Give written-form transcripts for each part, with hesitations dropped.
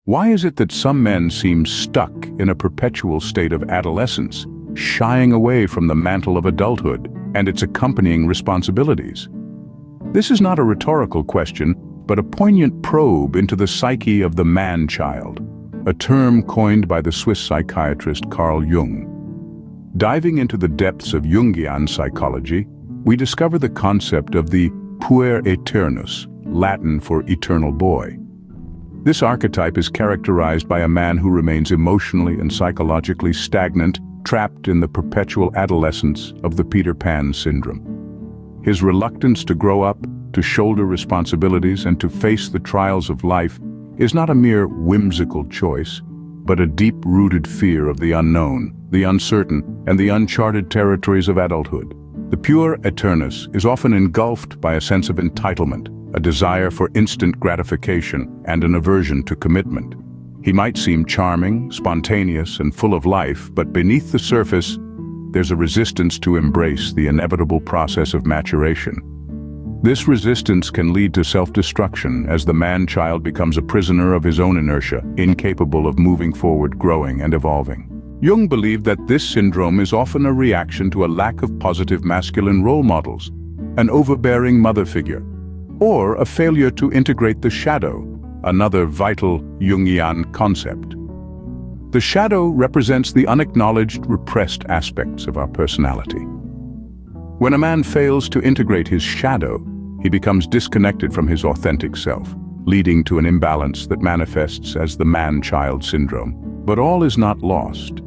Why is it that some men seem stuck in a perpetual state of adolescence, shying away from the mantle of adulthood and its accompanying responsibilities? This is not a rhetorical question, but a poignant probe into the psyche of the man-child, a term coined by the Swiss psychiatrist Carl Jung. Diving into the depths of Jungian psychology, we discover the concept of the Puer Aeternus, Latin for eternal boy. This archetype is characterized by a man who remains emotionally and psychologically stagnant, trapped in the perpetual adolescence of the Peter Pan syndrome. His reluctance to grow up, to shoulder responsibilities, and to face the trials of life is not a mere whimsical choice, but a deep-rooted fear of the unknown, the uncertain, and the uncharted territories of adulthood. The Puer Aeternus is often engulfed by a sense of entitlement, a desire for instant gratification, and an aversion to commitment. He might seem charming, spontaneous, and full of life, but beneath the surface, there's a resistance to embrace the inevitable process of maturation. This resistance can lead to self-destruction as the man-child becomes a prisoner of his own inertia, incapable of moving forward, growing, and evolving. Jung believed that this syndrome is often a reaction to a lack of positive masculine role models, an overbearing mother figure, or a failure to integrate the shadow, another vital Jungian concept. The shadow represents the unacknowledged, repressed aspects of our personality. When a man fails to integrate his shadow, he becomes disconnected from his authentic self, leading to an imbalance that manifests as the man-child syndrome. But all is not lost.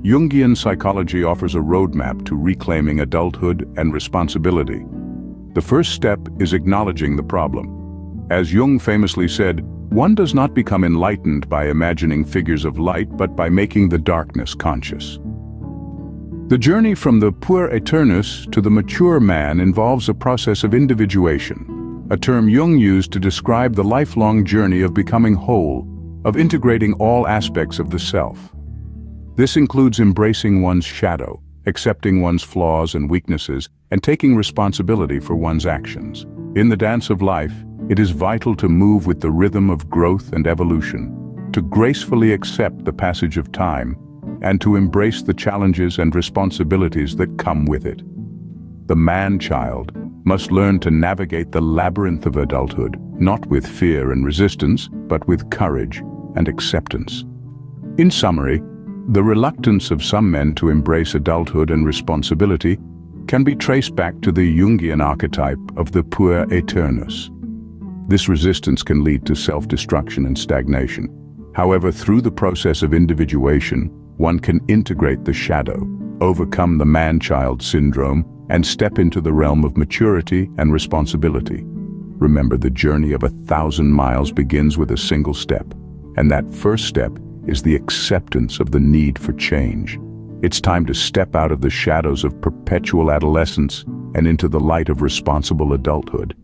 Jungian psychology offers a roadmap to reclaiming adulthood and responsibility. The first step is acknowledging the problem. As Jung famously said, one does not become enlightened by imagining figures of light, but by making the darkness conscious. The journey from the Puer Aeternus to the mature man involves a process of individuation, a term Jung used to describe the lifelong journey of becoming whole, of integrating all aspects of the self. This includes embracing one's shadow, accepting one's flaws and weaknesses, and taking responsibility for one's actions. In the dance of life, it is vital to move with the rhythm of growth and evolution, to gracefully accept the passage of time, and to embrace the challenges and responsibilities that come with it. The man-child must learn to navigate the labyrinth of adulthood, not with fear and resistance, but with courage and acceptance. In summary, the reluctance of some men to embrace adulthood and responsibility can be traced back to the Jungian archetype of the Puer Aeternus. This resistance can lead to self-destruction and stagnation. However, through the process of individuation, one can integrate the shadow, overcome the man-child syndrome, and step into the realm of maturity and responsibility. Remember, the journey of 1,000 miles begins with a single step, and that first step is the acceptance of the need for change. It's time to step out of the shadows of perpetual adolescence and into the light of responsible adulthood.